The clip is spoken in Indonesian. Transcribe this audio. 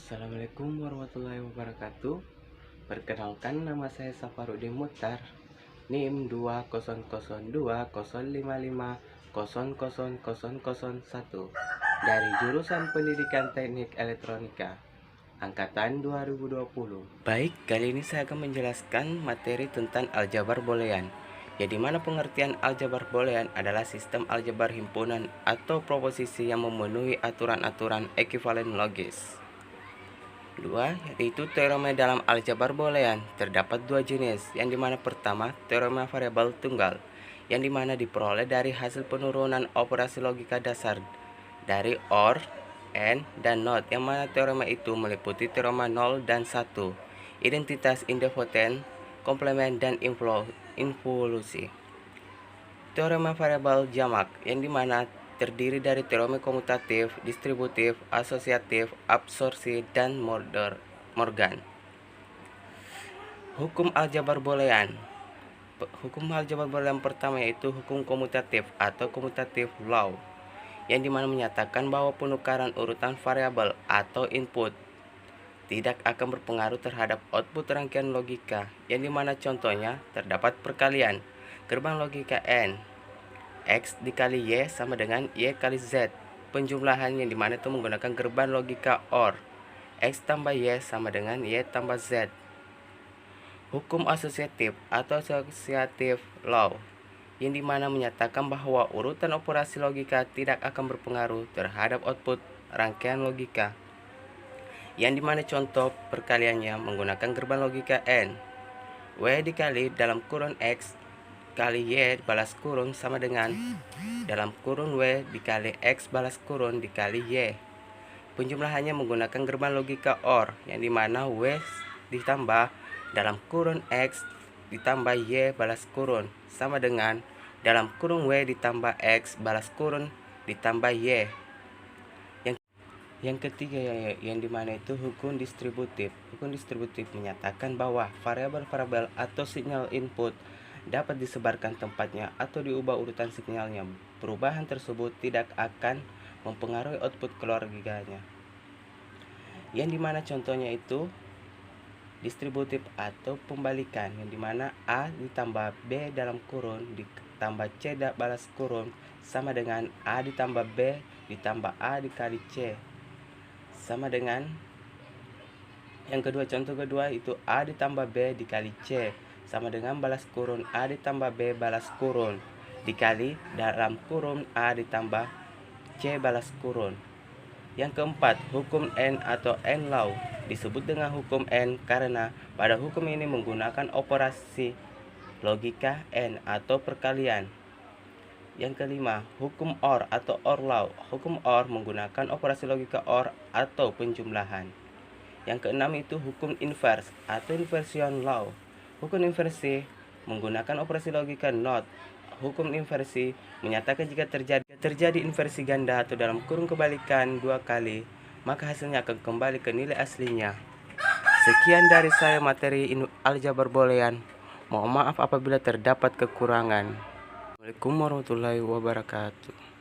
Assalamualaikum warahmatullahi wabarakatuh. Perkenalkan, nama saya Safarudin Muhtar, NIM 200055000001 dari jurusan Pendidikan Teknik Elektronika angkatan 2020. Baik, kali ini saya akan menjelaskan materi tentang aljabar boolean. Di mana pengertian aljabar boolean adalah sistem aljabar himpunan atau proposisi yang memenuhi aturan-aturan ekuivalen logis. Dua, yaitu teorema dalam aljabar boolean. Terdapat dua jenis, yang dimana pertama teorema variabel tunggal, yang dimana diperoleh dari hasil penurunan operasi logika dasar dari OR, AND, dan NOT, yang mana teorema itu meliputi teorema 0 dan 1, identitas idempoten, komplement, dan involusi. Teorema variabel jamak, yang dimana terdiri dari teorema komutatif, distributif, asosiatif, absorpsi, dan Morgan. Hukum aljabar boolean. Hukum aljabar boolean pertama yaitu hukum komutatif atau commutative law, yang dimana menyatakan bahwa penukaran urutan variabel atau input tidak akan berpengaruh terhadap output rangkaian logika, yang dimana contohnya terdapat perkalian gerbang logika N, X dikali Y sama dengan Y kali Z. Penjumlahan yang dimana itu menggunakan gerbang logika OR, X tambah Y sama dengan Y tambah Z. Hukum asosiatif atau associative law, yang dimana menyatakan bahwa urutan operasi logika tidak akan berpengaruh terhadap output rangkaian logika, yang dimana contoh perkaliannya menggunakan gerbang logika N, W dikali dalam kurun X kali Y balas kurung sama dengan dalam kurun W dikali X balas kurun dikali Y. Penjumlahannya menggunakan gerbang logika OR, yang dimana W ditambah dalam kurun X ditambah Y balas kurun sama dengan dalam kurung W ditambah X balas kurun ditambah Y. Yang ketiga, yang dimana itu hukum distributif. Hukum distributif menyatakan bahwa variabel-variabel atau sinyal input dapat disebarkan tempatnya atau diubah urutan sinyalnya. Perubahan tersebut tidak akan mempengaruhi output keluarganya, yang dimana contohnya itu distributif atau pembalikan, yang dimana A ditambah B dalam kurun ditambah C balas kurun sama dengan A ditambah B ditambah A dikali C sama dengan yang kedua. Contoh kedua itu A ditambah B dikali C sama dengan balas kurun A ditambah B balas kurun dikali dalam kurun A ditambah C balas kurun. Yang keempat, hukum N atau N law. Disebut dengan hukum N karena pada hukum ini menggunakan operasi logika N atau perkalian. Yang kelima, hukum OR atau OR law. Hukum OR menggunakan operasi logika OR atau penjumlahan. Yang keenam itu hukum inverse atau inversion law. Hukum inversi menggunakan operasi logika NOT. Hukum inversi menyatakan jika terjadi inversi ganda atau dalam kurung kebalikan 2 kali, maka hasilnya akan kembali ke nilai aslinya. Sekian dari saya materi aljabar boolean. Mohon maaf apabila terdapat kekurangan. Assalamualaikum warahmatullahi wabarakatuh.